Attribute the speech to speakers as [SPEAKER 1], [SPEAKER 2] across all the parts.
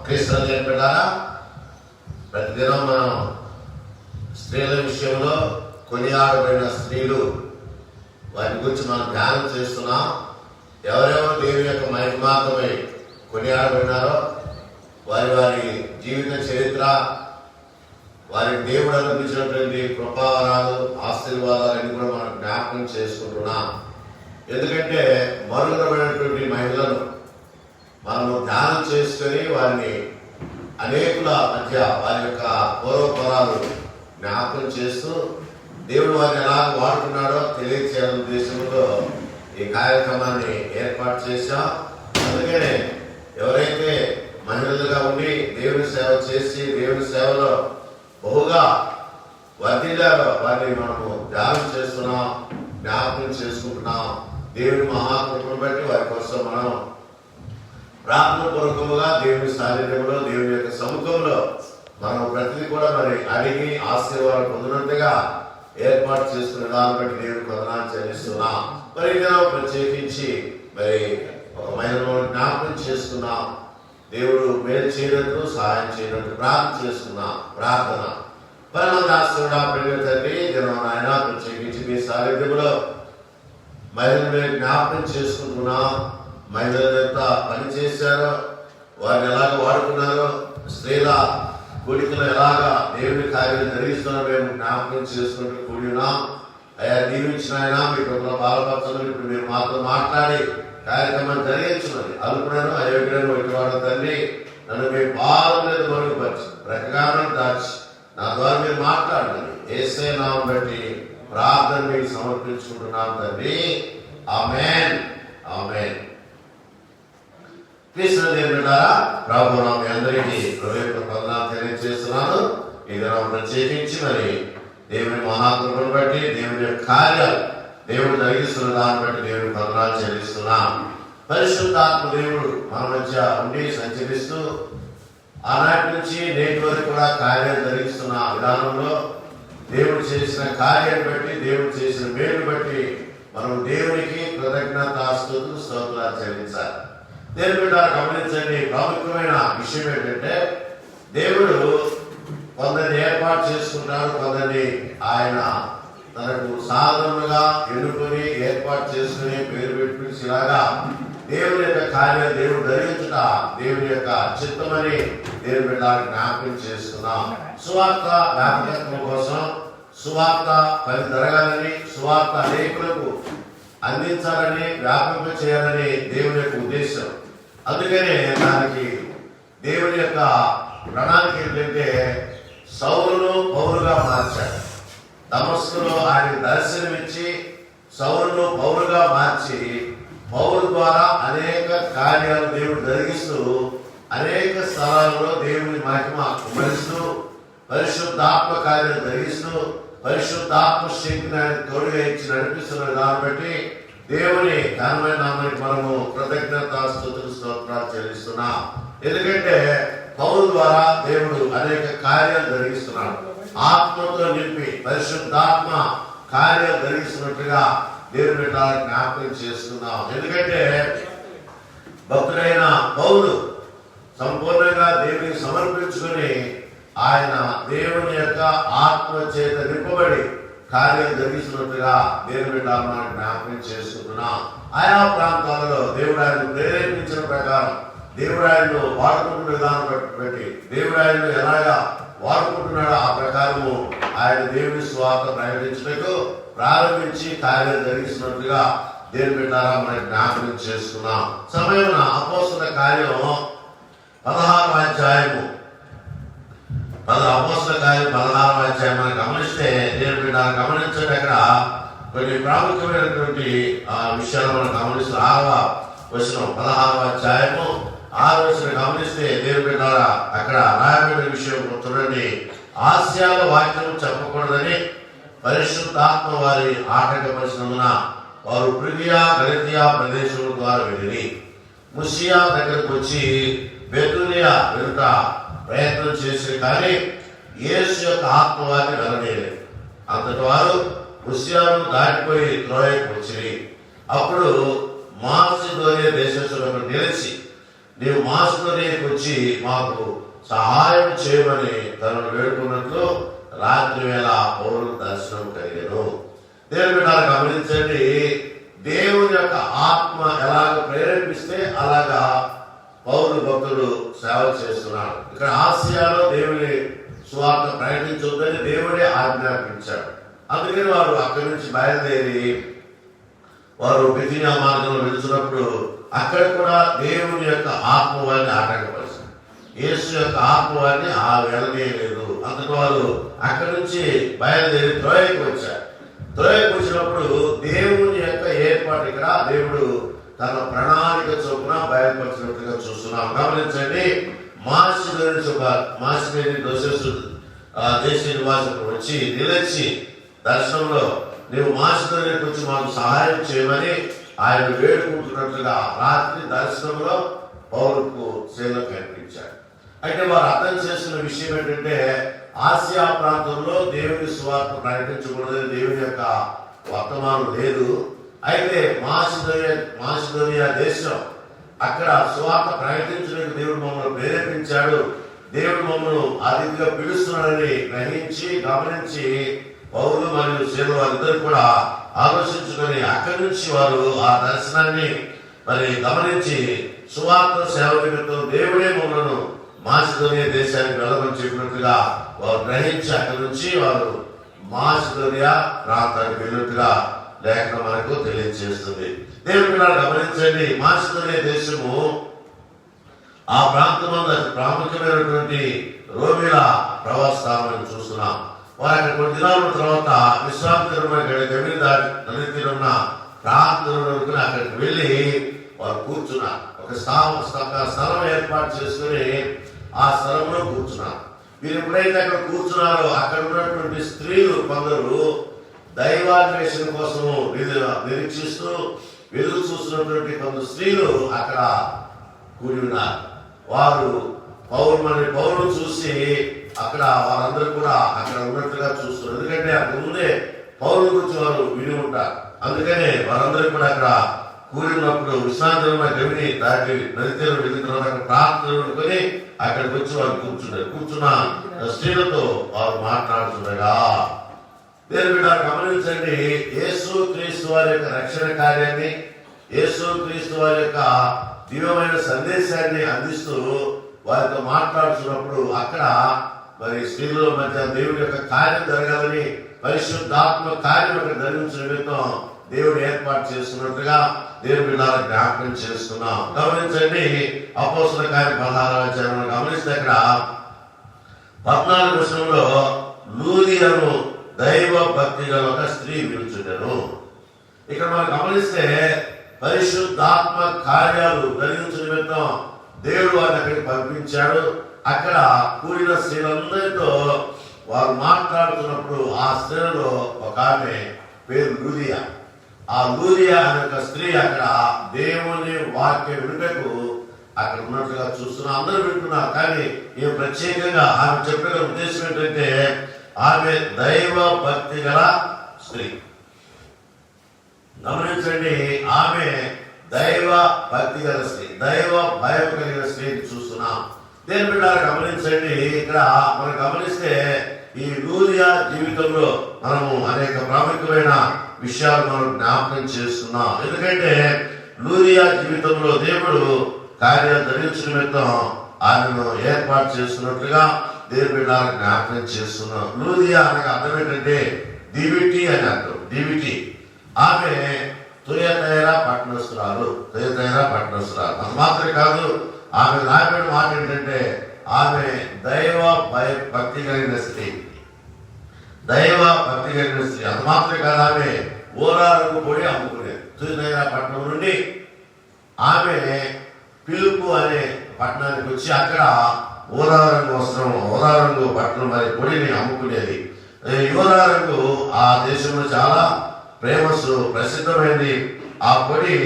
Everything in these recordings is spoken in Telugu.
[SPEAKER 1] క్రీస్తుని చెప్పారా, ప్రతిదినం మనం స్త్రీల విషయంలో కొనియాడబడిన స్త్రీలు వారి గురించి మనం ధ్యానం చేస్తున్నాం. ఎవరెవరు దేవుని యొక్క మహిమార్థమై కొనియాడబడినారో వారి వారి జీవిత చరిత్ర, వారి దేవుడు అందించినటువంటి కృపావరాలు, ఆశీర్వాదాలన్నీ కూడా మనం జ్ఞాపకం చేసుకుంటున్నాం. ఎందుకంటే మరుగునమైనటువంటి మహిళలను మనము ధ్యానం చేసుకొని వారిని అనేకుల మధ్య వారి యొక్క పూర్వపరాలు జ్ఞాపకం చేస్తూ దేవుడు వారిని ఎలా వాడుతున్నాడో తెలియచేయాలనే ఉద్దేశంతో ఈ కార్యక్రమాన్ని ఏర్పాటు చేశాం. అందుకనే ఎవరైతే మహిళలుగా ఉండి దేవుని సేవ చేసి దేవుని సేవలో బహుగా వర్ధిల్లారో వారిని మనము ధ్యానం చేస్తున్నాం, జ్ఞాపకం చేసుకుంటున్నాం. దేవుని మహాకృపను బట్టి వారి కోసం మనం ప్రార్థన పూర్వకముగా దేవుని సాన్నిధ్యంలో, దేవుని యొక్క సముఖంలో మనం ప్రతిదీ కూడా మరి అడిగి ఆశీర్వాదం పొందినట్టుగా ఏర్పాటు చేసుకునే దాన్ని బట్టి దేవుని వందనాలు చెల్లిస్తున్నాం. మరి ప్రత్యేకించి మరి ఒక మహిళను జ్ఞాపకం చేసుకున్నాం. దేవుడు మేలు చేయనట్టు, సహాయం చేయనట్టు ప్రార్థన చేసుకున్నాం. ప్రార్థన పరమదాసుడా ప్రేమ తండ్రి, ఆయన ప్రత్యేకించి మీ సాన్నిధ్యంలో మహిళలు జ్ఞాపకం చేసుకుంటున్నాం. మహిళలు ఎంత పని చేశారో, వారిని ఎలాగ వాడుకున్నారో, స్త్రీల కూడికలు ఎలాగా దేవుని కార్యాలు జరిగిస్తున్నారో మేము జ్ఞాపకం చేసుకుంటూ కూడి ఉన్నాం. అయ్యా దీవించిన ఆయన మీ ప్రభుత్వ బాలపత్రులు ఇప్పుడు మీరు మాతో మాట్లాడి కార్యక్రమాన్ని జరిగించున్నది. అల్పుడను అయోగ్యులను ఇటువంటి తండ్రి నన్ను మీ పాలు మీద మరుగుపరిచి ప్రకారం దాచి నా ద్వారా మీరు మాట్లాడండి. యేసే నామమును బట్టి ప్రార్థన మీకు సమర్పించుకుంటున్నాం తండ్రి. ఆమేన్, ఆమేన్. ప్రభు మీ అందరికీ వందనాలు తెలియజేస్తున్నాను. ఈ దినం ప్రత్యేకించి మరి దేవుని మహాకృపను బట్టి, దేవుని యొక్క కార్యాలు దేవుడు జరిగిస్తున్న దాన్ని బట్టి దేవుని వందనాలు చెల్లిస్తున్నాం. పరిశుద్ధాత్మ దేవుడు మన మధ్య ఉండి సంచరిస్తూ ఆనాటి నుంచి నేటి వరకు కూడా కార్యాలు జరిగిస్తున్న విధానంలో దేవుడు చేసిన కార్యాన్ని బట్టి, దేవుడు చేసిన మేలు బట్టి మనం దేవునికి కృతజ్ఞతాస్తుతులు, స్తోత్రాలు చెల్లించాలి. దేవుని బిడ్డ గమనించండి, ప్రాముఖ్యమైన విషయం ఏంటంటే దేవుడు కొందరిని ఏర్పాటు చేసుకుంటాడు, కొందరిని ఆయన తనకు సాధారణంగా ఎన్నుకొని ఏర్పాటు చేసుకుని పేరు పెట్టిలాగా దేవుని యొక్క కార్యాలు దేవుడు ధరించుట దేవుని యొక్క చిత్తమని దేవుని బిడ్డ జ్ఞాపకం చేసుకున్నాం. సువార్త వ్యాపకత్వం కోసం, సువార్త పని జరగాలని, సువార్త అనేకులకు అందించాలని, వ్యాపింప చేయాలని దేవుని యొక్క ఉద్దేశం. అందుకనే దానికి దేవుని యొక్క ప్రణాళిక ఏంటంటే సౌలును పౌలుగా మార్చాడు. దమస్కులో ఆయన దర్శనమిచ్చి సౌలును పౌలుగా మార్చి పౌలు ద్వారా అనేక కార్యాలు దేవుడు జరిగిస్తూ అనేక స్థలాల్లో దేవుని మహిమ కుమరిస్తూ పరిశుద్ధాత్మ కార్యాలు జరిగిస్తూ పరిశుద్ధాత్మ శక్తిని ఆయన తోడుగా ఇచ్చి నడిపిస్తున్న దాన్ని బట్టి దేవుని ఘనమైన నామానికి మనము కృతజ్ఞతాస్తుతులు, స్తోత్రాలు చెల్లిస్తున్నాం. ఎందుకంటే పౌలు ద్వారా దేవుడు అనేక కార్యాలు జరిగిస్తున్నాడు. ఆత్మతో నింపి పరిశుద్ధాత్మ కార్యాలు జరిగిస్తున్నట్టుగా దేవుని బిడ్డ జ్ఞాపకం చేసుకున్నాం. ఎందుకంటే భక్తుడైన పౌలు సంపూర్ణంగా దేవునికి సమర్పించుకొని ఆయన దేవుని యొక్క ఆత్మ చేత నింపబడి కార్యం జరిగిస్తున్నట్టుగా దేవుని బిడ్డ మనం జ్ఞాపకం చేసుకుంటున్నాం. ఆయా ప్రాంతాలలో దేవుడు ఆయన ప్రేరేపించిన ప్రకారం దేవుడు ఆయన్ను వాడుకుంటున్న విధానం బట్టి దేవుడు ఆయన్ను ఎలాగా వాడుకుంటున్నాడో ఆ ప్రకారము ఆయన దేవుని స్వార్థ ప్రకటించడానికి ప్రారంభించి కార్యం జరిగిస్తున్నట్టుగా దేవుని బిడ్డ మనం జ్ఞాపకం చేసుకున్నాం. సమయమున అపోస్తల కార్యం 16వ అధ్యాయము అపోస్తల కార్యం 16వ అధ్యాయం మనం గమనిస్తే దేవుని బిడ్డ గమనించండి. అక్కడ కొన్ని ప్రాముఖ్యమైనటువంటి విషయాలు మనం గమనిస్తూ 6వ వచనం 16వ అధ్యాయము 6వ వచనం గమనిస్తే దేవుని బిడ్డ అక్కడ రాయబడిన విషయం చూడండి. ఆసియాలో వాక్యం చెప్పకూడదని పరిశుద్ధాత్మ వారి ఆటంకపరిచినందున వారు ఫ్రిగియా, గలతియా ప్రదేశం ద్వారా వెళ్ళి ముసియా దగ్గరకు వచ్చి బెతునియా వెనుక ప్రయత్నం చేసి కానీ యేసు యొక్క ఆత్మ వారిని వెళ్ళలేదు. అంతటి వారు ముసియాను దాటిపోయి త్రోయకు వచ్చి అప్పుడు మాసిదోనియా దేశస్తులకు నిలిచి నీవు మాస్టర్కి వచ్చి మాకు సహాయం చేయమని తనను వేడుకున్నట్లు రాత్రి వేళ పౌరులు దర్శనం కలిగాను. దేవుని బిడ్డలారా గమనించండి, దేవుని యొక్క ఆత్మ ఎలాగ ప్రేరేపిస్తే అలాగా పౌరు భక్తుడు సేవ చేస్తున్నాడు. ఇక్కడ ఆసియాలో దేవుని సువార్త ప్రకటించొద్దని దేవుడే ఆజ్ఞాపించాడు. అందుకని వారు అక్కడి నుంచి బయలుదేరి వారు బిథినియా మార్గంలో వెళ్తున్నప్పుడు అక్కడ కూడా దేవుని యొక్క ఆత్మ వారిని ఆటంకపరిచారు. యేసు యొక్క ఆత్మ వారిని ఆ వెళ్ళలేదు. అందుకు వారు అక్కడి నుంచి బయలుదేరి త్రోయకు వచ్చారు. త్రోయకు వచ్చినప్పుడు దేవుని యొక్క ఏర్పాటు ఇక్కడ దేవుడు తన ప్రణాళిక చొప్పున బయలుపరిచినట్టుగా చూస్తున్నాం. గమనించండి, మాసిదోని దేశ నివాసులు వచ్చి నిలిచి దర్శనంలో నీవు మాసిదోనికి వచ్చి మాకు సహాయం చేయమని ఆయన వేడుకుంటున్నట్లుగా రాత్రి దర్శనంలో పౌరులకు సేవలు కనిపించాడు. అయితే వారు అర్థం చేస్తున్న విషయం ఏంటంటే, ఆసియా ప్రాంతంలో దేవుని సువార్త ప్రకటించకూడదని దేవుని యొక్క వర్తమానం లేదు. అయితే మాసిదోనియా దేశం అక్కడ సువార్త ప్రకటించడానికి దేవుడు మమ్మల్ని ప్రేరేపించాడు, దేవుడు మమ్మల్ని ఆ రీతిగా పిలుస్తున్నాడని గ్రహించి గమనించి పౌరులు మరియు సేవలు వారిద్దరు కూడా ఆలోచించుకొని అక్కడి నుంచి వారు ఆ దర్శనాన్ని మరి గమనించి సువార్త సేవ నిమిత్తం దేవుడే మమ్మల్ని మాసిదోనియా దేశానికి వెళ్ళమని చెప్పినట్టుగా వారు గ్రహించి అక్కడి నుంచి వారు మాసిదోనియా ప్రాంతానికి వెళ్ళినట్టుగా లేఖనం మనకు తెలియజేస్తుంది. దేవుని గమనించండి, మాసిదోనియా దేశము ఆ ప్రాంతంలో ప్రాముఖ్యమైనటువంటి రోమిల ప్రవాసస్థానాన్ని చూస్తున్నాం. వారు అక్కడ కొన్ని దినాల తర్వాత విశ్రాంతి నది తీరున్న ప్రాంతంలో అక్కడికి వెళ్ళి వారు కూర్చున్నారు. ఒక స్థలం ఏర్పాటు చేసుకుని ఆ స్థలంలో కూర్చున్నారు. వీరు ఎప్పుడైతే అక్కడ కూర్చున్నారో అక్కడ ఉన్నటువంటి స్త్రీలు కొందరు దైవాన్వేషణ కోసం నిరీక్షిస్తూ ఎదురు చూస్తున్నటువంటి కొందరు స్త్రీలు అక్కడ కూడి ఉన్నారు. వారు పౌరులు చూసి అక్కడ వారందరూ కూడా అక్కడ ఉన్నట్టుగా చూస్తున్నారు. ఎందుకంటే అక్కడ ముందే పౌరుల గురించి వారు విని ఉంటారు. అందుకనే వారందరూ కూడా అక్కడ కూడినప్పుడు విశ్రాంతి గవిని దాటి నదితీరం వెళ్తున్నారు. అక్కడ ప్రార్థనకొని అక్కడికి వచ్చి వారు కూర్చున్నారు. కూర్చున్న స్త్రీలతో వారు మాట్లాడుతుండగా దేవుని గమనించండి, యేసు క్రీస్తు వారి యొక్క రక్షణ కార్యాన్ని, యేసు క్రీస్తు వారి యొక్క దివ్యమైన సందేశాన్ని అందిస్తూ వారితో మాట్లాడుతున్నప్పుడు అక్కడ మరి స్త్రీల మధ్య దేవుడి యొక్క కార్యం జరగాలని, పరిశుద్ధాత్మ కార్యం అక్కడ జరిగించిన నిమిత్తం దేవుడు ఏర్పాటు చేస్తున్నట్టుగా దేవుడి బిడ్డలను జ్ఞాపకం చేస్తున్నాం. గమనించండి, అపోస్తల కార్యం 16వ అధ్యాయం గమనిస్తే అక్కడ 14వ వచనంలో లూదియను దైవ భక్తి గల ఒక స్త్రీ విలుచుండెను. ఇక్కడ మనం గమనిస్తే పరిశుద్ధాత్మ కార్యాలు జరిగించిన నిమిత్తం దేవుడు వారిని అక్కడికి పంపించాడు. అక్కడ కూడిన స్త్రీలందరితో వారు మాట్లాడుతున్నప్పుడు ఆ స్త్రీలలో ఒక ఆమె పేరు లూదియా. ఆ లూదియా అనే ఒక స్త్రీ అక్కడ దేవుని వాక్య వినుటకు అక్కడ ఉన్నట్లుగా చూస్తున్నా. అందరూ వింటున్నారు, కానీ ఈ ప్రత్యేకంగా ఆమె చెప్పే ఉద్దేశం ఏంటంటే ఆమె దైవ భక్తి గల స్త్రీ. గమనించండి, ఆమె దైవ భక్తి గల స్త్రీ, దైవ భయం కలిగిన స్త్రీని చూస్తున్నాం. దేని బిడ్డలు గమనించండి, ఇక్కడ మనం గమనిస్తే ఈ లూదియా జీవితంలో మనము అనేక ప్రాముఖ్యమైన విషయాలు మనం జ్ఞాపకం చేస్తున్నాం. ఎందుకంటే లూదియా జీవితంలో దేవుడు కార్యాలు జరిగించిన నిమిత్తం ఆమెను ఏర్పాటు చేస్తున్నట్లుగా దేవుని బిడ్డలను జ్ఞాపకం చేస్తున్నాం. లూదియా అనగా అర్థం ఏంటంటే దివిటి అని అర్థం. దివిటి ఆమె తుయతైరా పట్టణస్తురాలు. అది మాత్రమే కాదు, ఆమె రాబడిన మాట ఏంటంటే ఆమె దైవ భక్తి కలిగిన స్త్రీ. దైవ భక్తి కలిగిన స్త్రీ అది మాత్రమే కాదు, ఆమె ఓరారంగు పొడి అమ్ముకునేది. తుయతైరా పట్టణం నుండి ఆమె పిలుపు అనే పట్టణానికి వచ్చి అక్కడ ఓరారంగు పట్టణం మరి పొడిని అమ్ముకునేది. ఓరారంగు ఆ దేశంలో చాలా ప్రసిద్ధమైనది. ఆ పొడి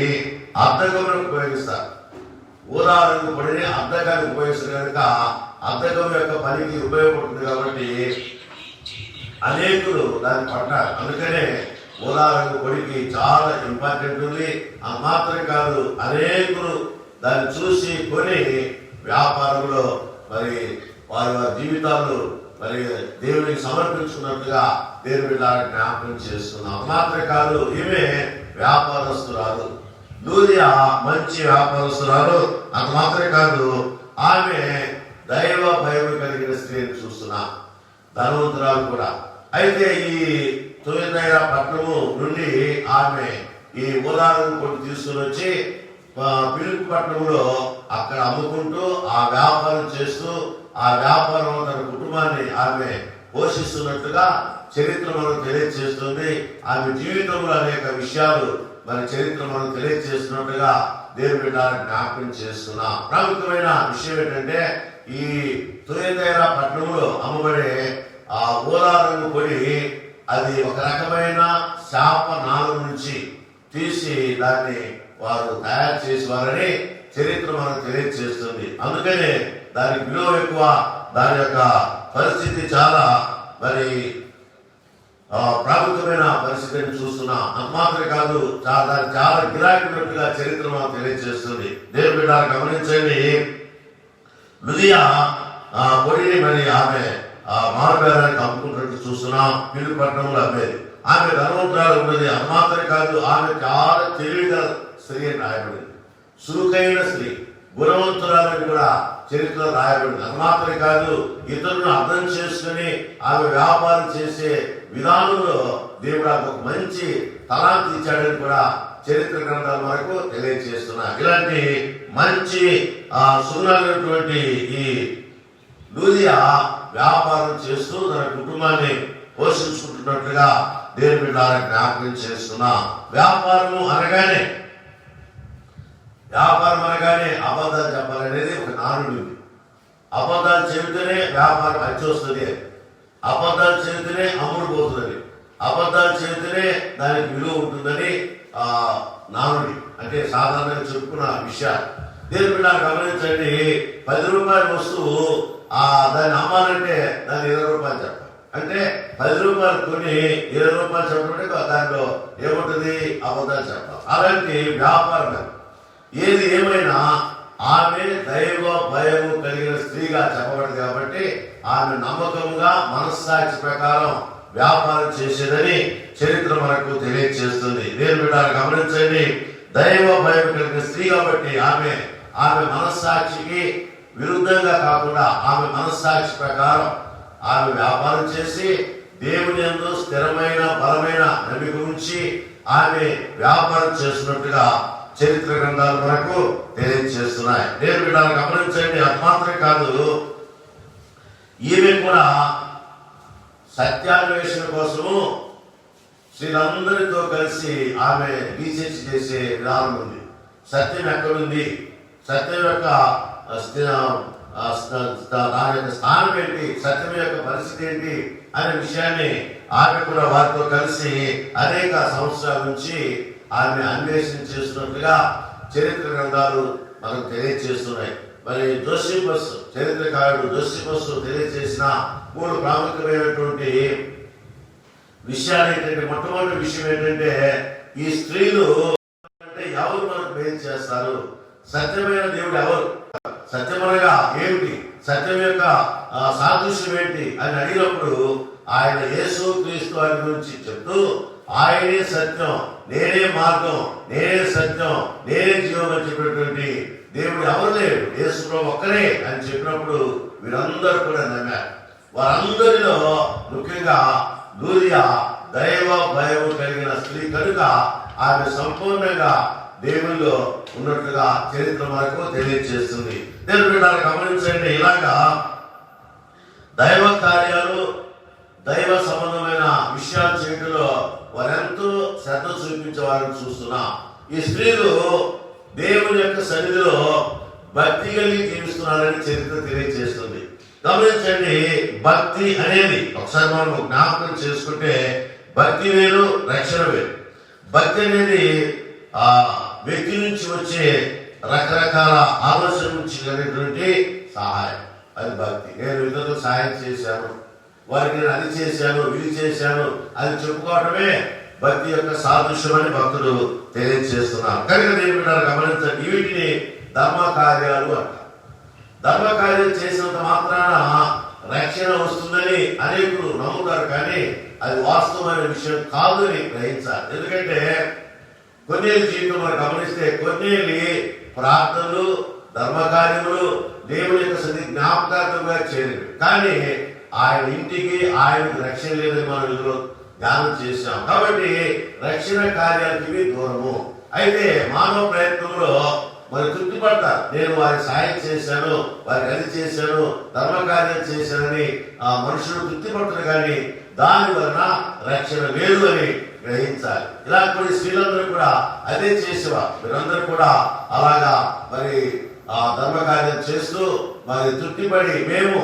[SPEAKER 1] అద్దకములకు ఉపయోగిస్తారు. ఊరారంగు పొడిని అద్దకానికి ఉపయోగిస్తారు కనుక అద్దకం యొక్క పనికి ఉపయోగపడుతుంది. కాబట్టి అనేకులు దాన్ని పడ్డారు. అందుకనే ఊరారంగు పొడికి చాలా ఇంపార్టెంట్ ఉంది. ఆ మాత్రం కాదు, అనేకులు దాన్ని చూసి కొని వ్యాపారంలో మరి వారి వారి జీవితాలు మరి దేవునికి సమర్పించుకున్నట్టుగా దేవుని జ్ఞాపకం చేస్తున్నాం. మాత్రమే కాదు, ఈమె వ్యాపారస్తురాలు. లూదియా మంచి వ్యాపారస్తురాలు. అది మాత్రమే కాదు, ఆమె దైవ భయం కలిగిన స్త్రీని చూస్తున్నా, ధనవంతురాలు కూడా. అయితే ఈ తొలినైరా పట్టణము నుండి ఆమె ఈ ఊరాలను కొట్టి తీసుకుని వచ్చి పిలుపు పట్టణంలో అక్కడ అమ్ముకుంటూ ఆ వ్యాపారం చేస్తూ ఆ వ్యాపారం తన కుటుంబాన్ని ఆమె పోషిస్తున్నట్టుగా చరిత్ర మనకు తెలియజేస్తుంది. ఆమె జీవితంలో అనేక విషయాలు మరి చరిత్ర మనకు తెలియజేస్తున్నట్టుగా దేవుని జ్ఞాపకం చేస్తున్నా. ప్రాముఖ్యమైన విషయం ఏంటంటే, ఈ తుయతైరా పట్టణంలో అమ్మబడే ఆ ఊలా రంగు పొడి అది ఒక రకమైన శాప నాగం నుంచి తీసి దాన్ని వారు తయారు చేసేవారని చరిత్ర మనకు తెలియజేస్తుంది. అందుకనే దానికి విలువ ఎక్కువ, దాని యొక్క పరిస్థితి చాలా మరి ప్రాముఖ్యమైన పరిస్థితిని చూస్తున్నా. అంతమాత్రమే కాదు, దానికి చాలా గిరాకీ ఉన్నట్టుగా చరిత్ర మనకు తెలియజేస్తుంది. దేవుని బిడ్డ గమనించండి, లూదియా పొడిని మరి ఆమె మారుబేరానికి అమ్ముకుంటున్నట్టు చూస్తున్నాం. పిల్లి పట్టణంలో అమ్మేది. ఆమె ధనవంతురాలు ఉన్నది. అంతమాత్రమే కాదు, ఆమె చాలా తెలివిగల స్త్రీ అని రాయబడింది. చురుకైన స్త్రీ, గుణవంతురాలని కూడా చరిత్రలో రాయబడింది. అంతమాత్రమే కాదు, ఇతరులను అర్థం చేసుకుని ఆమె వ్యాపారం చేసే విధానంలో దేవుడు ఒక మంచి తలాంతి ఇచ్చాడని కూడా చరిత్ర గ్రంథాలు మనకు తెలియజేస్తున్నారు. ఇలాంటి మంచి సున్నటువంటి ఈ లూదియా వ్యాపారం చేస్తూ తన కుటుంబాన్ని పోషించుకుంటున్నట్టుగా దేవుని బిడ్డ జ్ఞాపకం చేస్తున్నా. వ్యాపారం అనగానే అబద్ధాలు చెప్పాలనేది ఒక నానుడి ఉంది. అబద్ధాలు చెబితేనే వ్యాపారం అచ్చి వస్తుంది, అబద్ధాలు చెబితేనే అమ్ముడు పోతున్నది, అబద్ధాలు చెబితేనే దానికి విలువ ఉంటుందని నానుడి, అంటే సాధారణంగా చెప్పుకున్న విషయాలు. దేవుని బిడ్డ గమనించండి, 10 రూపాయల వస్తువు దాన్ని అమ్మాలంటే దాన్ని 20 రూపాయలు చెప్పాలి. అంటే 10 రూపాయలు కొని 20 రూపాయలు చెప్పడం దాంట్లో ఏముంటుంది? అబద్ధాలు చెప్పాలి. అలాంటి వ్యాపారం. ఏది ఏమైనా ఆమె దైవ భయము కలిగిన స్త్రీగా చెప్పబడింది కాబట్టి ఆమె నమ్మకంగా మనస్సాక్షి ప్రకారం వ్యాపారం చేసేదని చరిత్ర మనకు తెలియజేస్తుంది. దేవుని బిడ్డ గమనించండి, దైవ భయం కలిగిన స్త్రీ కాబట్టి ఆమె మనస్సాక్షికి విరుద్ధంగా కాకుండా ఆమె మనస్సాక్షి ప్రకారం ఆమె వ్యాపారం చేసి దేవుని యందు స్థిరమైన బలమైన నమ్మిక ఉంచి ఆమె వ్యాపారం చేస్తున్నట్టుగా చరిత్ర గ్రంథాలు మనకు తెలియజేస్తున్నాయి. దేవుని బిడ్డ గమనించండి, అది మాత్రమే కాదు, ఈమె కూడా సత్యాన్వేషణ కోసము స్త్రీలందరితో కలిసి ఆమె రీసెర్చ్ చేసే విధానం ఉంది. సత్యం ఎక్కడుంది, సత్యం యొక్క దాని యొక్క స్థానం ఏంటి, సత్యం యొక్క పరిస్థితి ఏంటి అనే విషయాన్ని ఆమె కూడా వారితో కలిసి అనేక సంవత్సరాల నుంచి ఆమె అన్వేషణ చేస్తున్నట్టుగా చరిత్ర గ్రంథాలు మనకు తెలియజేస్తున్నాయి. మరి జోసిఫస్ చరిత్రకారుడు జోసిఫస్ తెలియజేసిన 3 ప్రాముఖ్యమైనటువంటి విషయాలు ఏంటంటే, మొట్టమొదటి విషయం ఏంటంటే, ఈ స్త్రీలు అంటే ఎవరు మనకు మేలు చేస్తారు, సత్యమైన దేవుడు ఎవరు, సత్యమనగా ఏమిటి, సత్యం యొక్క సాదృశ్యం ఏంటి అని అడిగినప్పుడు ఆయన యేసు క్రీస్తు వారి గురించి చెప్తూ, ఆయనే సత్యం, నేనే మార్గం, నేనే సత్యం, నేనే జీవం అని చెప్పినటువంటి దేవుడు ఎవరు లేడు, యేసు ప్రభు ఒక్కరే అని చెప్పినప్పుడు వీరందరూ కూడా నమ్మారు. వారందరిలో ముఖ్యంగా లూదియా దైవ భయం కలిగిన స్త్రీ కనుక ఆమె సంపూర్ణంగా దేవుల్లో ఉన్నట్టుగా చరిత్ర మనకు తెలియజేస్తుంది. దేవుని బిడ్డలు గమనించండి, ఇలాగా దైవ కార్యాలు దైవ సంబంధమైన విషయాలు చేయడంలో వారెంతో శ్రద్ధ చూపించే వారిని చూస్తున్నా. ఈ స్త్రీలు దేవుని యొక్క సన్నిధిలో భక్తి కలిగి జీవిస్తున్నారని చరిత్ర తెలియజేస్తుంది. గమనించండి, భక్తి అనేది ఒకసారి మనం జ్ఞాపకం చేసుకుంటే, భక్తి వేరు, రక్షణ వేరు. భక్తి అనేది వ్యక్తి నుంచి వచ్చే రకరకాల ఆలోచన నుంచి కలిగినటువంటి సహాయం, అది భక్తి. నేను ఇతరులకు సహాయం చేశాను, వారికి నేను అది చేశాను, ఇది చేశాను అది చెప్పుకోవటమే భక్తి యొక్క సాదృశ్యం అని భక్తులు తెలియజేస్తున్నారు. కనుక నేను గమనించండి, వీటిని ధర్మ కార్యాలు అంట. ధర్మ కార్యాలు చేసినంత మాత్రాన రక్షణ వస్తుందని అనేకులు నమ్ముతారు, కానీ అది వాస్తవమైన విషయం కాదు అని గ్రహించాలి. ఎందుకంటే కొన్నేళ్ళ జీవితం మనం గమనిస్తే కొన్నేళ్ళి ప్రార్థనలు, ధర్మకార్యములు దేవుని యొక్క సన్నిధి జ్ఞాపకార్థంగా చేరినవి, కానీ ఆయన ఇంటికి ఆయనకు రక్షణ లేదని మనం ఇందులో ధ్యానం చేశాం. కాబట్టి రక్షణ కార్యాలకి దూరము. అయితే మానవ ప్రయత్నంలో మరి తృప్తిపడతారు, నేను వారికి సాయం చేశాను, వారికి అది చేశాను, ధర్మకార్యం చేశానని ఆ మనుషులు తృప్తిపడతారు, కానీ దాని వలన రక్షణ లేదు అని గ్రహించాలి. ఇలా కొన్ని స్త్రీలందరూ కూడా అదే చేసేవారు. మీరందరూ కూడా అలాగా మరి ఆ ధర్మకార్యం చేస్తూ మరి తృప్తిపడి మేము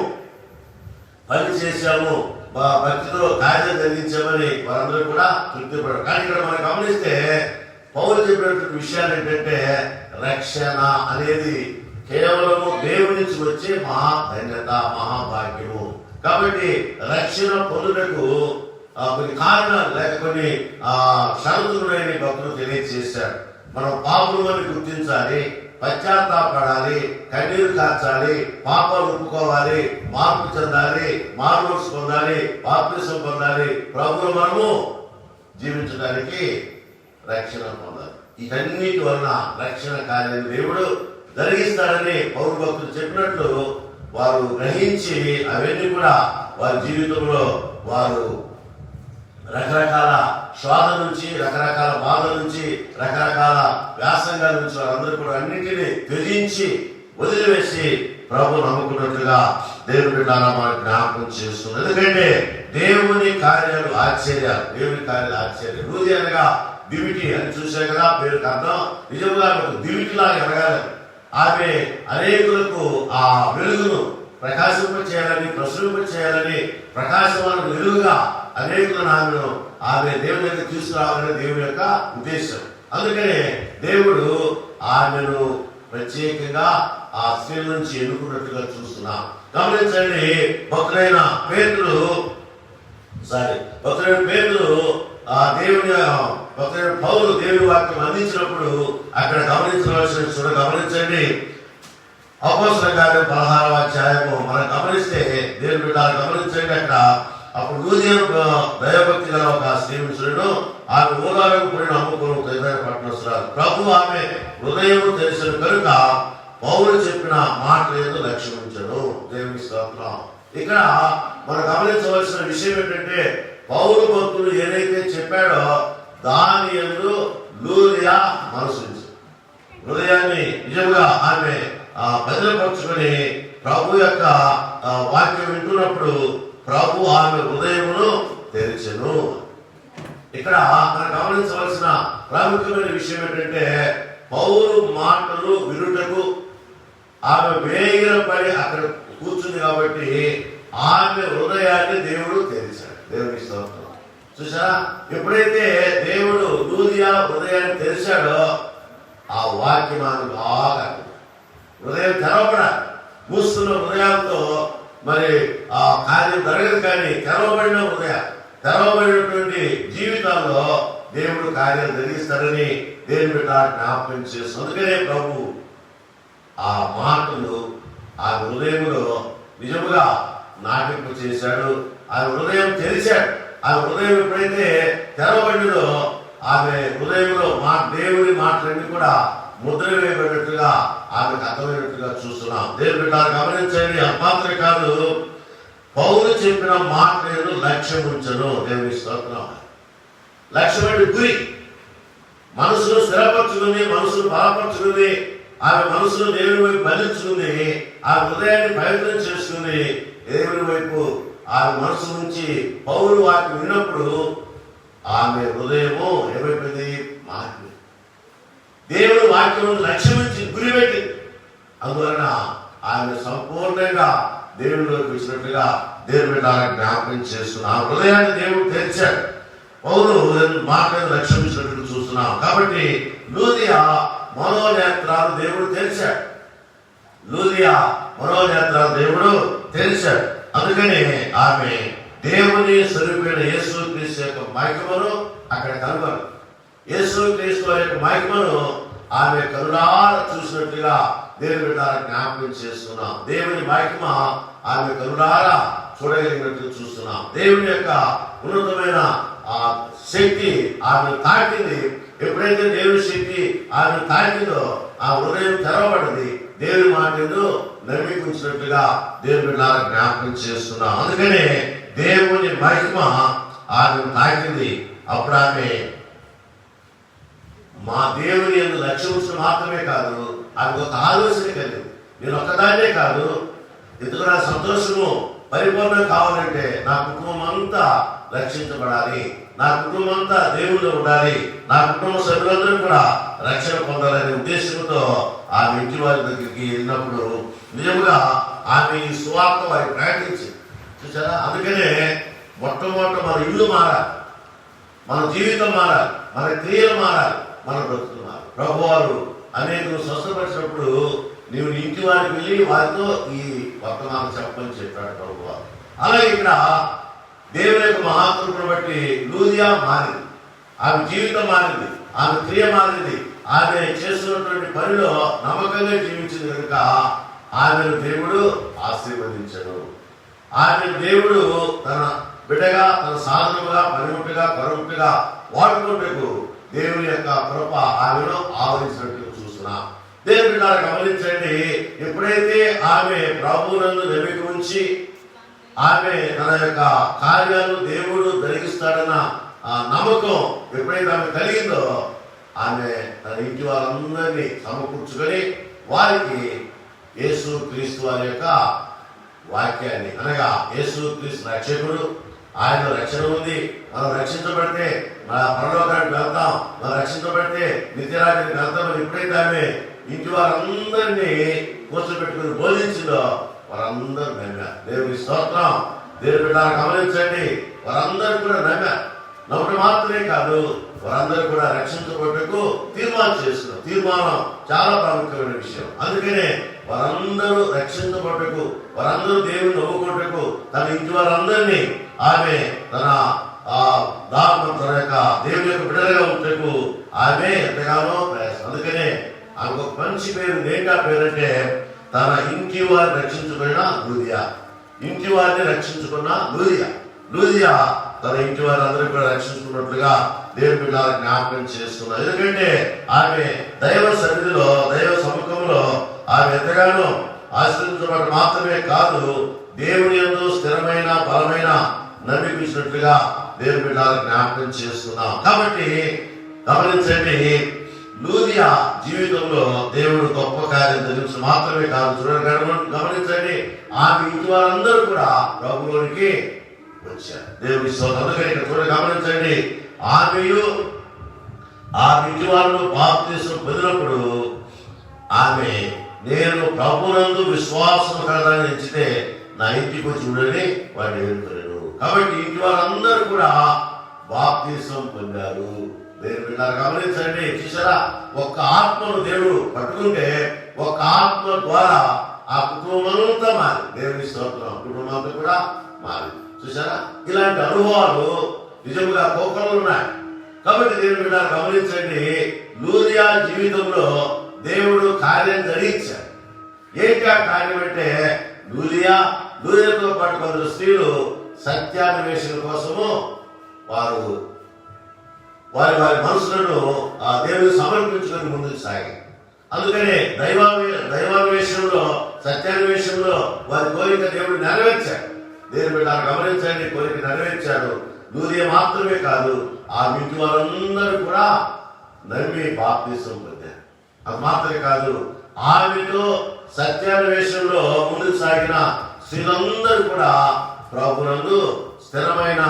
[SPEAKER 1] పని చేశాము, భక్తితో కార్యం జరిగించామని వారందరూ కూడా తృప్తిపడరు. కానీ ఇక్కడ మనం గమనిస్తే పౌలు చెప్పినటువంటి విషయాలు ఏంటంటే రక్షణ అనేది కేవలము దేవుని నుంచి వచ్చే మహాధన్యత, మహాభాగ్యము. కాబట్టి రక్షణ పొందుటకు కొన్ని కారణాలు లేక కొన్ని షరతులున్నాయని భక్తులు తెలియజేశాడు. మనం పాపులని గుర్తించాలి, పశ్చాత్తాపడాలి, కన్నీరు కార్చాలి, పాపాలు ఒప్పుకోవాలి, మార్పు చెందాలి, మారుమనసు పొందాలి, బాప్తిసం పొందాలి, ప్రభువు మనము జీవించడానికి రక్షణ పొందాలి. వీటన్నిటి వలన రక్షణ కార్యం దేవుడు జరిగిస్తాడని పౌరు భక్తులు చెప్పినట్లు వారు గ్రహించి అవన్నీ కూడా వారి జీవితంలో వారు రకరకాల శ్వాస నుంచి, రకరకాల బాధ నుంచి, రకరకాల వ్యాసంగాల నుంచి వారందరూ కూడా అన్నింటినీ త్యజించి వదిలివేసి ప్రభు నమ్ముకున్నట్లుగా దేవుని బిడ్డలా మనకు జ్ఞాపకం చేస్తుంది. ఎందుకంటే దేవుని కార్యాలు ఆశ్చర్యాలు, దేవుని కార్యాలు ఆశ్చర్యాలు. రూది అనగా దివిటి అని చూసే కదా పేరుకి అర్థం. నిజంగా దివిటిలా ఎదగాలి. ఆమె అనేకులకు ఆ వెలుగును ప్రకాశింప చేయాలని, ప్రసరింప చేయాలని, ప్రకాశమైన వెలుగుగా అనేకులను ఆమె దేవుని యొక్క తీసుకురావాలని దేవుని యొక్క ఉద్దేశం. అందుకనే దేవుడు ఆమెను ప్రత్యేకంగా ఆ స్త్రీ నుంచి ఎన్నుకున్నట్టుగా చూస్తున్నాం. గమనించండి, భక్తుడైన పేతురు ఆ దేవుని భక్తుడైన పౌలు దేవుని వాక్యం అందించినప్పుడు అక్కడ గమనించవలసిన గమనించండి. అపోస్తలుల కార్యం 16వ అధ్యాయము మనం గమనిస్తే దేవుని బిడ్డలు గమనించండి. అక్కడ అప్పుడు లూదియను దైవభక్తి గల ఒక స్త్రీను ఆమె ఊరాలకు పోయిన అమ్ముకుని పట్టణస్తురాలు. ప్రభు ఆమె హృదయం తెలిసిన కనుక పౌలు చెప్పిన మాట ఏదో లక్ష్యం ఉంచాడు. దేవుని స్తోత్రం. ఇక్కడ మనం గమనించవలసిన విషయం ఏంటంటే పౌలు భక్తులు ఏదైతే చెప్పాడో దాని యందు లూదియా మనసు హృదయాన్ని నిజంగా ఆమె బదిలపరుచుకొని ప్రభు యొక్క వాక్యం వింటున్నప్పుడు ప్రభు ఆమె హృదయమును తెరిచెను. ఇక్కడ మనం గమనించవలసిన ప్రాముఖ్యమైన విషయం ఏంటంటే పౌలు మాటలు వినుటకు ఆమె వేగిర పడి అక్కడ కూర్చుంది కాబట్టి ఆమె హృదయాన్ని దేవుడు తెరిచాడు. దేవుని స్తోత్రం. చూసారా, ఎప్పుడైతే దేవుడు లూదియా హృదయాన్ని తెరిచాడో ఆ వాక్యం ఆమె బాగా హృదయం తెరవబడాలి. మూస్తున్న హృదయాలతో మరి ఆ కార్యం జరగదు, కానీ తెరవబడినటువంటి జీవితాల్లో దేవుడు కార్యాలు జరిగిస్తారని దేవుని బిడ్డ జ్ఞాపకం చేస్తుంది. అందుకనే ప్రభు ఆ మాటలు ఆ హృదయంలో నిజముగా నాటింపు చేశాడు. ఆ హృదయం తెరిచాడు. ఆ హృదయం ఎప్పుడైతే తెరవబడినదో ఆమె హృదయంలో దేవుని మాటలన్నీ కూడా ముద్ర వేయబడినట్టుగా ఆమెకు అర్థమైనట్టుగా చూస్తున్నాం. దేవుని బిడ్డ గమనించండి, మాత్ర కాదు పౌలు చెప్పిన మాటలు లక్ష్యం ఉంచను. దేవుని స్తోత్రం. లక్ష్యమైన గురి మనసును స్థిరపరచుకుంది, మనసును బలపరచుకుంది, ఆమె మనసును దేవుని వైపు మళ్లించుకుంది, ఆ హృదయాన్ని ప్రయత్నం చేసుకుంది దేవుని వైపు. ఆమె మనసు నుంచి పౌలు వాక్యం విన్నప్పుడు ఆమె హృదయము ఏమైపోయింది? మారింది. దేవుని వాక్యం లక్ష్యం నుంచి గురిపెట్టి అందువలన ఆమె సంపూర్ణంగా దేవునిలోకి వచ్చినట్టుగా దేవుని బిడ్డ జ్ఞాపకం చేస్తున్నా. ఆ హృదయాన్ని దేవుడు తెరిచాడు. పౌలు మాటలను లక్ష్యం ఇచ్చినట్టు చూస్తున్నాం. కాబట్టి లూదియా మనోనేత్రాలు దేవుడు తెరిచాడు. దేవుడు తెరిచాడు. అందుకని ఆమె దేవుని స్వరూపైన యేసు క్రీస్తు యొక్క మహిమను అక్కడ కనుగొను. యేసు క్రీస్తు యొక్క మహిమను ఆమె కరుణాల చూసినట్లుగా దేవుని బిడ్డలారా జ్ఞాపకం చేస్తున్నాం. దేవుని మహిమ ఆమె కరుణాల చూడగలిగినట్లు చూస్తున్నాం. దేవుని యొక్క ఉన్నతమైన ఆ శక్తి ఆమె తాకింది. ఎప్పుడైతే దేవుని శక్తి ఆమె తాకిందో ఆ హృదయం తెరవబడింది. దేవుని మాటను నమ్మికుంచినట్లుగా దేవుని బిడ్డలారా జ్ఞాపకం చేస్తున్నాం. అందుకనే దేవుని మహిమ ఆమె తాకింది. అప్పుడు ఆమె మా దేవుని యందు లక్ష్యం ఉంచడం మాత్రమే కాదు, ఆమెకు ఒక ఆలోచన కలిగింది. నేను ఒక్కదాన్నే కాదు, ఎందుకు నా సంతోషము పరిపూర్ణం కావాలంటే నా కుటుంబం అంతా రక్షించబడాలి, నా కుటుంబం అంతా దేవుళ్ళు ఉండాలి, నా కుటుంబ సభ్యులందరూ కూడా రక్షణ పొందాలనే ఉద్దేశంతో ఆమె ఇంటి వారి దగ్గరికి వెళ్ళినప్పుడు నిజంగా ఆమె ఈ సువార్త వారికి ప్రకటించి చూసారా. అందుకనే మొట్టమొదట మన ఇల్లు మారాలి, మన జీవితం మారాలి, మన క్రియలు మారాలి, మన బ్రతుకులు మారాలి. ప్రభు వారు అనేక స్వస్థపరిచినప్పుడు నీవు ఇంటి వారికి వెళ్ళి వారితో ఈ వర్తమానం చెప్పని చెప్పాడు ప్రభు వారు. అలాగే ఇక్కడ దేవుని యొక్క మహాకృపను బట్టి లూదియా మారింది, ఆమె జీవితం మారింది, ఆమె క్రియ మారింది. ఆమె చేస్తున్నటువంటి పనిలో నమ్మకంగా జీవించింది కనుక ఆమెను దేవుడు ఆశీర్వదించడు. ఆమె దేవుడు తన బిడ్డగా, తన సాధనముగా, పనిముట్టుగా, కరుముట్టుగా వాడుకుంటూ దేవుని యొక్క కృప ఆమెను ఆవరించినట్లు చూస్తున్నాం. దేవుని బిడ్డలారా గమనించండి, ఎప్పుడైతే ఆమె ప్రభువునందు నమ్మిక ఉంచి ఆమె తన యొక్క కార్యాలు దేవుడు జరిగిస్తాడన్న ఆ నమ్మకం ఎప్పుడైతే ఆమె కలిగిందో ఆమె తన ఇంటి వారందరినీ సమకూర్చుకొని వారికి యేసు క్రీస్తు వారి యొక్క వాక్యాన్ని, అనగా యేసు క్రీస్తు రక్షకుడు, ఆయన రక్షణ ఉంది, మనం రక్షించబడితే మన పరలోకానికి వెళ్తాం, మనం రక్షించబడితే నిత్యరాజ్యానికి వెళ్తామని ఎప్పుడైతే ఆమె ఇంటి వారందరినీ కూర్చోబెట్టుకుని బోధించిందో వారందరూ నమ్మారు. దేవుని స్తోత్రం. దేవుని బిడ్డలారా గమనించండి, వారందరూ కూడా నమ్మారు. నమ్మటం మాత్రమే కాదు, వారందరూ కూడా రక్షించబడటకు తీర్మానం చేస్తున్నారు. తీర్మానం చాలా ప్రాముఖ్యమైన విషయం. అందుకనే వారందరూ రక్షించబడటకు, వారందరూ దేవుని నమ్ముకుంటకు తన ఇంటి వారందరినీ ఆమె తన తన యొక్క దేవుని యొక్క బిడ్డలుగా ఉంటకు ఆమె ఎంతగానో ప్రయాసం. అందుకనే ఆమెకు ఒక మంచి పేరు. ఏంటా పేరంటే తన ఇంటి వారిని రక్షించుకున్న లూదియా. ఇంటి వారిని రక్షించుకున్న లూదియా. లూదియా తన ఇంటి వారందరూ కూడా రక్షించుకున్నట్లుగా దేవుని బిడ్డలారా జ్ఞాపకం చేస్తున్నారు. ఎందుకంటే ఆమె దైవ సన్నిధిలో, దైవ సముఖంలో ఆమె ఎంతగానో ఆశ్రయించబడటం మాత్రమే కాదు, దేవుని యందు స్థిరమైన బలమైన నమ్మికించినట్లుగా దేవుని బిడ్డలారా జ్ఞాపకం చేస్తున్నాం. కాబట్టి గమనించండి, లూదియా జీవితంలో దేవుడు గొప్ప కార్యం జరిగించడం మాత్రమే కాదు, చూడండి గమనించండి, ఆమె ఇంటి వారందరూ కూడా ప్రభువులోనికి వచ్చారు. దేవుని స్తోత్రం. అందుకని ఇక్కడ చూడండి గమనించండి, ఆమెయు ఆ ఇంటి వారిలో బాప్తిసం పొందినప్పుడు ఆమె నేను ప్రభునందు విశ్వాసం కలదని ఎంచితే నా ఇంటికి వచ్చి చూడని వాడు ఏడుకోలేడు. కాబట్టి ఇంటి వారందరూ కూడా బాప్తిసం పొందారు. దేవుని బిడ్డలారా గమనించండి, చూసారా, ఒక్క ఆత్మను దేవుడు పట్టుకుంటే ఒక్క ఆత్మ ద్వారా ఆ కుటుంబం అంతా మారి, దేవుని స్తోత్రం, కుటుంబం అంతా కూడా మారి. చూసారా, ఇలాంటి అనుభవాలు నిజంగా కోకలు ఉన్నాయి. కాబట్టి దేవుని బిడ్డలారా గమనించండి, లూదియా జీవితంలో దేవుడు కార్యం జరిగించాడు. ఏంటి ఆ కార్యం అంటే, లూదియాతో పాటు కొందరు స్త్రీలు సత్యాన్వేషణ కోసము వారు వారి మనసులను ఆ దేవుని సమర్పించుకొని ముందుకు సాగారు. అందుకనే దైవాన్వేషణలో, సత్యాన్వేషణలో వారి కోరిక దేవుడు నెరవేర్చాడు. దేవుని బిడ్డలారా గమనించండి, కోరిక నెరవేర్చాడు. లూదియా మాత్రమే కాదు, ఆ ఇంటి వారందరూ కూడా నమ్మి బాప్తిసం పొందారు. అది మాత్రమే కాదు, ఆమెతో సత్యాన్వేషణలో ముందుకు సాగిన స్త్రీలందరూ కూడా ప్రభువునందు స్థిరమైన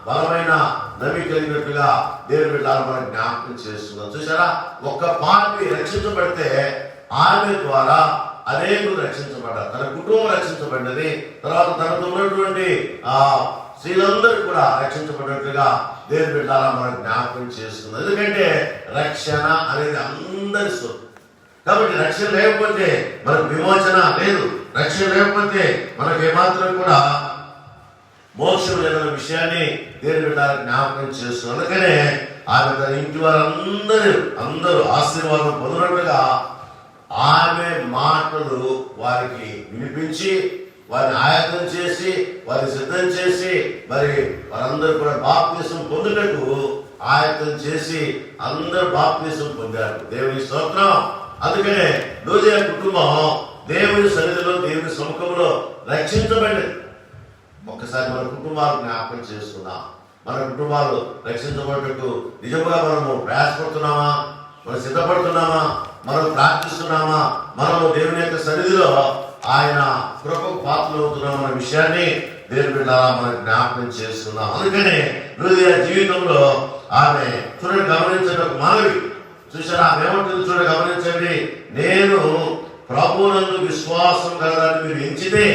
[SPEAKER 1] బలమైన నమ్మిక కలిగినట్టుగా దేవుని బిడ్డలారా మనం జ్ఞాపకం చేస్తున్నాం. చూసారా, ఒక్క పాపి రక్షించబడితే ఆమె ద్వారా అనేకులు రక్షించబడ్డారు. తన కుటుంబం రక్షించబడ్డది. తర్వాత తనతో ఉన్నటువంటి స్త్రీలందరూ కూడా రక్షించబడినట్లుగా దేవుని బిడ్డలారా మనం జ్ఞాపకం చేస్తున్నాం. ఎందుకంటే రక్షణ అనేది అందరి సొత్తు. కాబట్టి రక్షణ లేకపోతే మనకు విమోచన లేదు. రక్షణ లేకపోతే మనకు ఏమాత్రం కూడా మోక్షం లేదన్న విషయాన్ని దేవుని బిడ్డలకు జ్ఞాపకం చేస్తున్నాం. అందుకనే ఆమె తన ఇంటి అందరూ ఆశీర్వాదం పొందినట్లుగా ఆమె మాటలు వారికి వినిపించి వారిని ఆయత్తం చేసి వారిని సిద్ధం చేసి మరి వారందరూ కూడా బాప్తిసం పొందుటకు ఆయత్తం చేసి అందరూ బాప్తిసం పొందారు. దేవుని స్తోత్రం. అందుకనే లూదియ కుటుంబం దేవుని సన్నిధిలో దేవుని సముఖంలో రక్షించబడింది. ఒక్కసారి మన కుటుంబాలు జ్ఞాపకం చేసుకున్నాం. మన కుటుంబాలు రక్షించబడటకు నిజంగా మనము ప్రయాసపడుతున్నామా? మనం సిద్ధపడుతున్నామా? మనం ప్రార్థిస్తున్నామా? మనము దేవుని యొక్క సన్నిధిలో ఆయన కృపకు పాత్రలు అవుతున్నాం అనే విషయాన్ని దేవుని బిడ్డలారా మనం జ్ఞాపకం చేస్తున్నాం. అందుకనే లూదియ జీవితంలో ఆమె చూడండి, గమనించండి, ఒక మనవి చూసారా? ఆమె ఏమంటుంది చూడండి, గమనించండి. నేను ప్రభువునందు విశ్వాసం కలగాలని మీరు ఎంచితే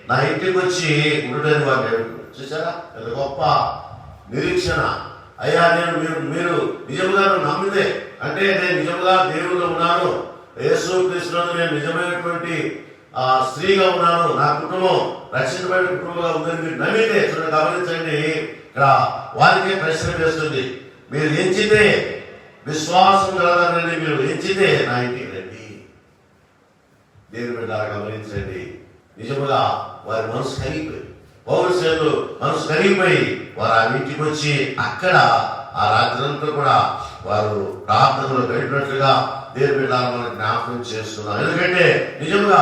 [SPEAKER 1] నా ఇంటికి వచ్చి ఉండటని వారు చూసారా? ఎంత గొప్ప నిరీక్షణ. అయ్యా మీరు నిజంగా నమ్మితే, అంటే నేను నిజంగా దేవుడిలో ఉన్నాను, యేసు క్రీస్తునందు నేను నిజమైనటువంటి స్త్రీగా ఉన్నాను, నా కుటుంబం రక్షించబడిన కుటుంబంగా ఉందని మీరు నమ్మితే చూడండి, గమనించండి, ఇక్కడ వారికే ప్రశ్న వేస్తుంది. మీరు ఎంచితే విశ్వాసం కలగాలని మీరు ఎంచితే నా ఇంటికి రండి. దేవుని బిడ్డలారా గమనించండి, నిజముగా వారి మనసు కరిగిపోయి, పౌరసేనులు మనసు కరిగిపోయి వారు ఆ ఇంటికి వచ్చి అక్కడ ఆ రాత్రంతా కూడా వారు ప్రార్థనలో గడిపినట్లుగా దేవుని బిడ్డలారా మనం జ్ఞాపకం చేస్తున్నాం. ఎందుకంటే నిజంగా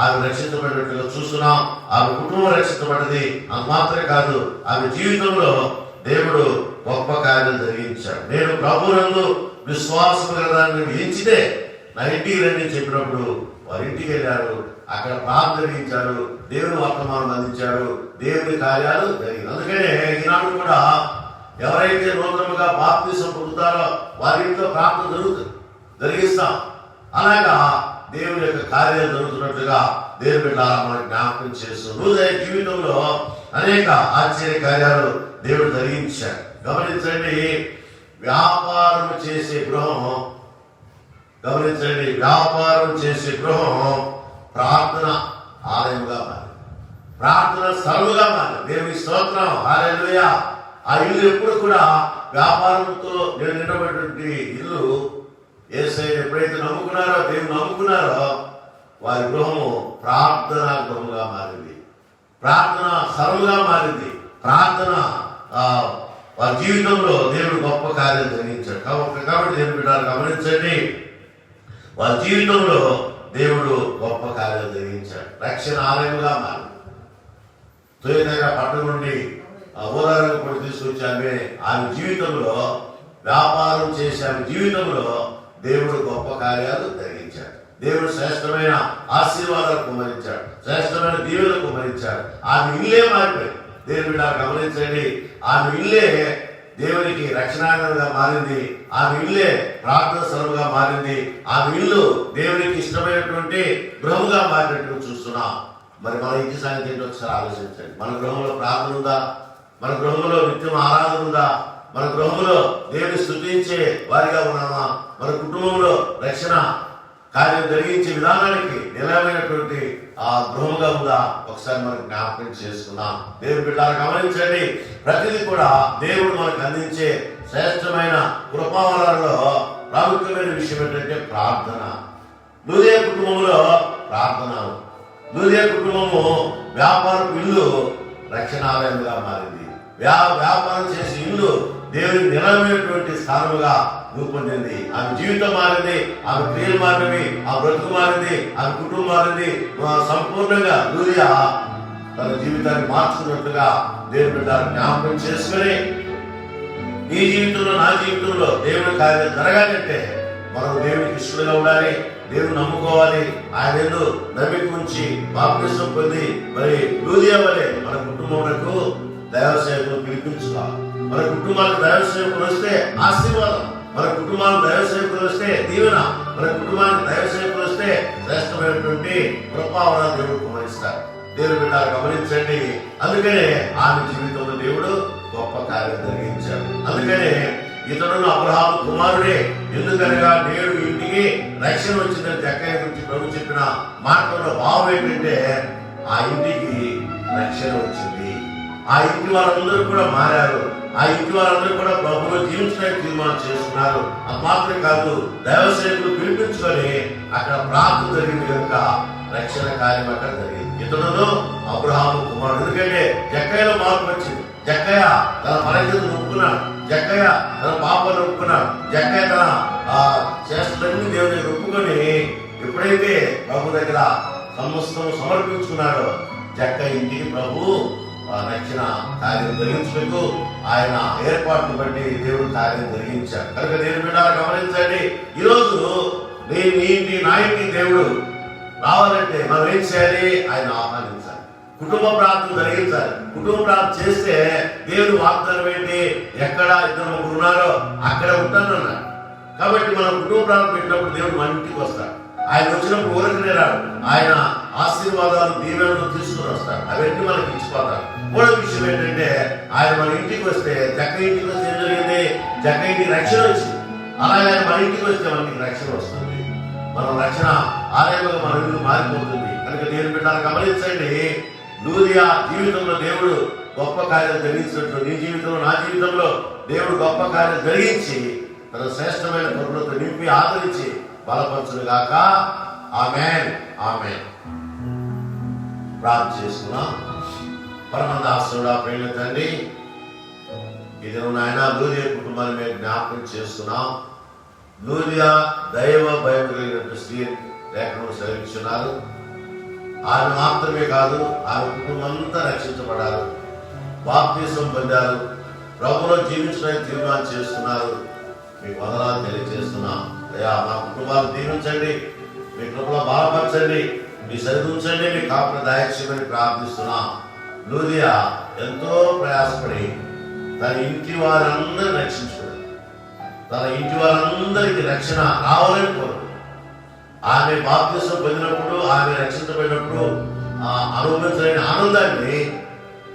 [SPEAKER 1] ఆమె రక్షించబడినట్లుగా చూస్తున్నాం. ఆమె కుటుంబం రక్షించబడ్డది. అది మాత్రమే కాదు, ఆమె జీవితంలో దేవుడు గొప్ప కార్యం జరిగించాడు. నేను ప్రభువునందు విశ్వాసం కలగాలని ఎంచితే నా ఇంటికి రండి చెప్పినప్పుడు వారి ఇంటికి వెళ్ళారు. అక్కడ ప్రార్థన జరిగించారు, దేవుని వర్తమానం అందించాడు, దేవుని కార్యాలు జరిగింది. అందుకనే ఈనాడు కూడా ఎవరైతే నూతనముగా బాప్తిసం పొందుతారో వారి ఇంట్లో ప్రార్థన జరిగిస్తాం. అలాగా దేవుని యొక్క కార్యాలు జరుగుతున్నట్లుగా దేవుని బిడ్డలారా మనకు జ్ఞాపకం చేస్తున్నాం. లూదియ జీవితంలో అనేక ఆశ్చర్య కార్యాలు దేవుడు జరిగించాడు. గమనించండి, వ్యాపారం చేసే గృహం ప్రార్థన ఆలయంగా మారింది, ప్రార్థన స్థలముగా మారింది. దేవుని స్తోత్రం, హల్లెలూయా. ఆ ఇల్లు ఎప్పుడు కూడా వ్యాపారంతో నిండబడినటువంటి ఇల్లు. యేసయ్యను ఎప్పుడైతే నమ్ముకున్నారో, దేవుని నమ్ముకున్నారో, వారి గృహము ప్రార్థనా గృహముగా మారింది, ప్రార్థన స్థలముగా మారింది. ప్రార్థన వారి జీవితంలో దేవుడు గొప్ప కార్యం జరిగించాడు. కాబట్టి దేవుని బిడ్డలారా గమనించండి, వారి జీవితంలో దేవుడు గొప్ప కార్యం జరిగించాడు. రక్షణ ఆలయంగా మారింది. తొలిగా పట్టణ నుండి ఊరాలను కూడా తీసుకొచ్చి ఆమె జీవితంలో వ్యాపారం చేసి ఆమె జీవితంలో దేవుడు గొప్ప కార్యాలు జరిగించాడు. దేవుడు శ్రేష్టమైన ఆశీర్వాదాలు కుమరించాడు, శ్రేష్టమైన దీవెనలు కుమరించాడు. ఆమె ఇల్లే మారిపోయింది. దేవుని బిడ్డలారా గమనించండి, ఆమె ఇల్లే దేవునికి రక్షణాంగంగా మారింది. ఆమె ఇల్లే ప్రార్థన స్థలముగా మారింది. ఆమె ఇల్లు దేవునికి ఇష్టమైనటువంటి గృహముగా మారినట్టు చూస్తున్నాం. మరి మన ఇంటి సంగతి ఏంటో ఒకసారి ఆలోచించండి. మన గృహంలో ప్రార్థన ఉందా? మన గృహంలో నిత్యం ఆరాధన ఉందా? మన గృహంలో దేవుని స్తుతించే వారిగా ఉన్నామా? మన కుటుంబంలో రక్షణ కార్యం జరిగించే విధానానికి నిలవైనటువంటి ఆ గృహముగా ఉందా? ఒకసారి మనం జ్ఞాపకం చేసుకుందాం. దేవుని బిడ్డలారా గమనించండి, ప్రతిదీ కూడా దేవుడు మనకు అందించే శ్రేష్టమైన కృపావరాలలో ప్రాముఖ్యమైన విషయం ఏంటంటే ప్రార్థన. లూదియ కుటుంబంలో ప్రార్థన. లూదియ కుటుంబము వ్యాపారపు ఇల్లు రక్షణాలయంగా మారింది. వ్యాపారం చేసే ఇల్లు దేవుని నిలవైనటువంటి స్థానముగా రూపొందింది. ఆమె జీవితం మారింది, ఆమె క్రియలు మారినవి, ఆమె బ్రతుకు మారింది, ఆమె కుటుంబం మారింది. సంపూర్ణంగా లూదియ తన జీవితాన్ని మార్చుకున్నట్టుగా దేవుని బిడ్డలారా జ్ఞాపకం చేసుకుని, నీ జీవితంలో నా జీవితంలో దేవుని కార్యం జరగాలంటే మనం దేవునికి ఇష్టంగా ఉండాలి, దేవుని నమ్ముకోవాలి. ఆయన ఏదో నమ్మిక ఉంచి బాప్తిసం పొంది మరి లూదియ వలె మన కుటుంబములకు దైవ సేవకులు పిలిపించుకోవాలి. మన కుటుంబాలకు దైవ సేవకులు వస్తే ఆశీర్వాదం, మన కుటుంబాలకు దైవ సేవకులు వస్తే దీవెన, మన కుటుంబానికి దైవ సేవకులు వస్తే శ్రేష్టమైనటువంటి కృపావరాలు దేవుడు కుమరిస్తారు. దేవుని బిడ్డలారా గమనించండి, అందుకనే ఆమె జీవితంలో దేవుడు గొప్ప కార్యం జరిగించాడు. అందుకనే ఇతరులు అబ్రహాము కుమారుడే, ఎందుకనగా నేడు ఇంటికి రక్షణ వచ్చిందని జక్కయ్య గురించి ప్రభు చెప్పిన మాటలో భావం ఏంటంటే ఆ ఇంటికి రక్షణ వచ్చింది. ఆ ఇంటి వారందరూ కూడా మారారు. ఆ ఇంటి వారందరూ కూడా ప్రభువులో జీవించడానికి తీర్మానం చేసుకున్నారు. అది మాత్రమే కాదు, దైవ సేవకులు పిలిపించుకొని అక్కడ ప్రార్థన జరిగింది కనుక రక్షణ కార్యం అక్కడ జరిగింది. ఇతడును అబ్రహాము కుమారుడు. ఎందుకంటే జక్కయ్యలో మార్పు వచ్చింది. జక్కయ్య తన పరిస్థితులు ఒప్పుకున్నాడు. జక్కయ్య తన పాపాలు ఒప్పుకున్నాడు. జక్కయ్య తన చేష్టలన్నీ దేవుని దగ్గర ఒప్పుకొని ఎప్పుడైతే ప్రభు దగ్గర సమస్తం సమర్పించుకున్నాడో జక్కయ్య ఇంటికి ప్రభు రక్షణ కార్యం జరిగించుటకు ఆయన ఏర్పాట్లు బట్టి దేవుడు కార్యం జరిగించాడు. కనుక నేను బిడ్డలు గమనించండి, ఈరోజు నీ ఇంటి నా ఇంటి దేవుడు రావాలంటే మనం ఏం చేయాలి? ఆయన ఆహ్వానించాలి, కుటుంబ ప్రార్థన జరిగించాలి. కుటుంబ ప్రార్థన చేస్తే దేవుడు వాగ్దానం ఏంటి? ఎక్కడ ఇద్దరు ముగ్గురు ఉన్నారో అక్కడ ఉంటానన్నాడు. కాబట్టి మనం కుటుంబ ప్రార్థన పెట్టినప్పుడు దేవుడు మన ఇంటికి వస్తాడు. ఆయన వచ్చినప్పుడు ఊరకనే రాడు, ఆయన ఆశీర్వాదాలు దీవెనలు తీసుకుని వస్తాడు. అవన్నీ మనకి ఇచ్చిపోతాడు. మూడో విషయం ఏంటంటే, ఆయన మన ఇంటికి వస్తే జక్క ఇంటికి వస్తే ఏం జరిగింది? జక్క ఇంటికి రక్షణ వచ్చింది. అలాగే ఆయన మన ఇంటికి వస్తే మనకి రక్షణ వస్తుంది. మనం రక్షణ ఆలయంగా మన ఇల్లు మారిపోతుంది. కనుక నేను బిడ్డలు గమనించండి, లూదియా జీవితంలో దేవుడు గొప్ప కార్యాలు జరిగించినట్లు నీ జీవితంలో నా జీవితంలో దేవుడు గొప్ప కార్యాలు జరిగించి తన శ్రేష్టమైన కృపలతో నింపి ఆదరించి బలపరచును గాక. ఆమేన్, ఆమేన్. ప్రార్థన చేసుకున్నాం. పరమదాసుడా, ప్రేమ తండ్రి, ఇది నాయన లూదియా కుటుంబాన్ని మేము జ్ఞాపకం చేస్తున్నాం. లూదియా దైవ భయం కలిగినట్టు స్త్రీ లేఖను సెలవిస్తున్నారు. ఆమె మాత్రమే కాదు, ఆమె కుటుంబం అంతా రక్షించబడారు, బాప్తిసం పొందారు, ప్రభువులో జీవించడానికి తీర్మానం చేస్తున్నారు. మీకు వందనాలు తెలియజేస్తున్నాం. అయ్యా, మా కుటుంబాలు దీవించండి, మీ కృపలో బలపరచండి, మీ సరిదించండి, మీ కాపుల దయచేయమని ప్రార్థిస్తున్నాం. లూదియా ఎంతో ప్రయాసపడి తన ఇంటి వారందరూ రక్షించుకున్నారు. తన ఇంటి వారందరికీ రక్షణ రావాలని కోరు. ఆమె బాప్తిసం పొందినప్పుడు, ఆమె రక్షించబడినప్పుడు అనుభవించలేని ఆనందాన్ని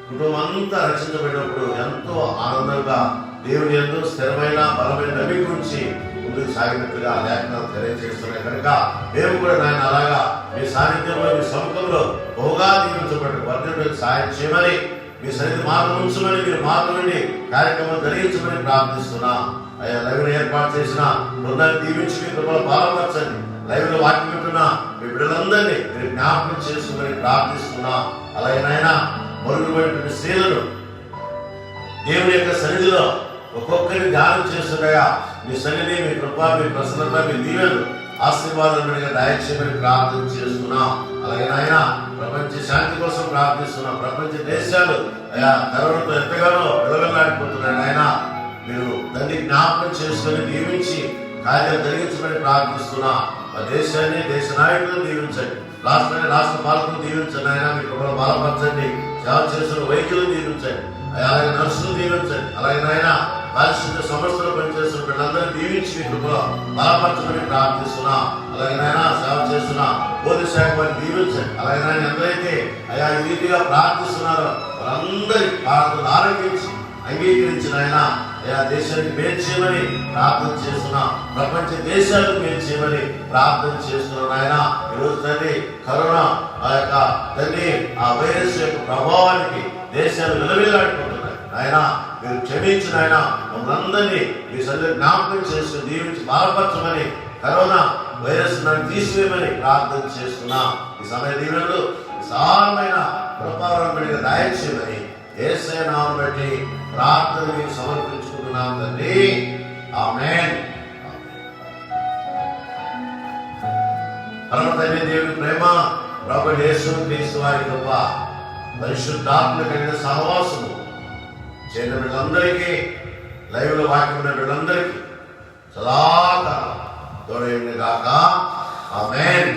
[SPEAKER 1] కుటుంబం అంతా రక్షించబడినప్పుడు ఎంతో ఆనందంగా దేవుని ఎంతో స్థిరమైన బలమైన నమ్మిక గురించి ముందుకు సాగినట్టుగా లేఖనాలు తెలియజేస్తున్నాయి. కనుక మేము కూడా నాయన అలాగా మీ సాన్నిధ్యంలో, మీ సముఖంలో బహుగా దీవించబడి వర్ధులకు సాయం చేయమని, మీ సన్నిధి మార్గం ఉంచమని, మీరు మార్గం నుండి కార్యక్రమం జరిగించమని ప్రార్థిస్తున్నా. అయ్యా, లైవ్ ఏర్పాటు చేసిన బృందాన్ని దీవించి మీ కృపలో బలపరచండి. లైవ్ లో వాక్యం వింటున్నా మీ బిడ్డలందరినీ మీరు జ్ఞాపకం చేసుకోమని ప్రార్థిస్తున్నా. అలాగే నాయన మరుగుపడిన స్త్రీలను దేవుని యొక్క సన్నిధిలో ఒక్కొక్కరిని ధ్యానం చేస్తుండగా మీ సన్నిధి, మీ కృప, మీ ప్రసన్నత, మీ దీవెనలు ఆశీర్వాదాలు దయచేయమని ప్రార్థన చేస్తున్నాం. అలాగే నాయన ప్రపంచ శాంతి కోసం ప్రార్థిస్తున్నాం. ప్రపంచ దేశాలు అయా కరోనాతో ఎంతగానో విలవిల్లాడిపోతున్నాయి. నాయన మీరు దాన్ని జ్ఞాపకం చేసుకొని దీవించి కార్యాలు జరిగించమని ప్రార్థిస్తున్నా. మా దేశాన్ని, దేశ నాయకులను దీవించండి, రాష్ట్ర పాలకులను దీవించండి. ఆయన మీ కృపలో బలపరచండి. సేవ చేస్తున్న వైద్యులను దీవించండి, అలాగే నర్సులు దీవించండి. అలాగే నాయన పారిశుద్ధ్య సంస్థలు పనిచేస్తున్న వీళ్ళందరినీ దీవించి మీ కృపలో బలపరచమని ప్రార్థిస్తున్నా. అలాగే నాయన సేవ చేస్తున్న పోలీస్ శాఖ వారిని దీవించండి. అలాగే నాయన ఎందరైతే అయా ఈ రీతిగా ప్రార్థిస్తున్నారో వారందరి ప్రార్థనలు ఆరోగ్యించి అంగీకరించిన ఆయన అయా దేశానికి మేలు చేయమని ప్రార్థన చేస్తున్నా. ప్రపంచ దేశాలకు మేలు చేయమని ప్రార్థన చేస్తున్నాను. ఆయన ఈరోజు తండ్రి కరోనా ఆ యొక్క తండ్రి ఆ వైరస్ యొక్క ప్రభావానికి దేశాలు విలవిల్లాడిపోతున్నాయి. ఆయన మీరు క్షమించిన ఆయన మమ్మల్ని అందరినీ మీ సన్నిధిలో జ్ఞాపకం చేసుకుని దీవించి బలపరచమని, కరోనా వైరస్ నన్ను తీసివేయమని ప్రార్థన చేస్తున్నా. ఈ సమయ దీవెనలు విశాలమైన కృపావరమైన దయచేయమని యేసయ్య నామమును బట్టి ప్రార్థన మీకు సమర్పించుకుంటున్నాం తండ్రి. ఆమేన్. పరమ తండ్రి దేవుని ప్రేమ, ప్రభువైన యేసు క్రీస్తు వారి కృప, పరిశుద్ధాత్మ కలిగిన సహవాసము చేరిన వీళ్ళందరికీ, లైవ్ లో వాక్యం ఉన్న వీళ్ళందరికీ సదాకాలం తోడైంది గాక. ఆమేన్.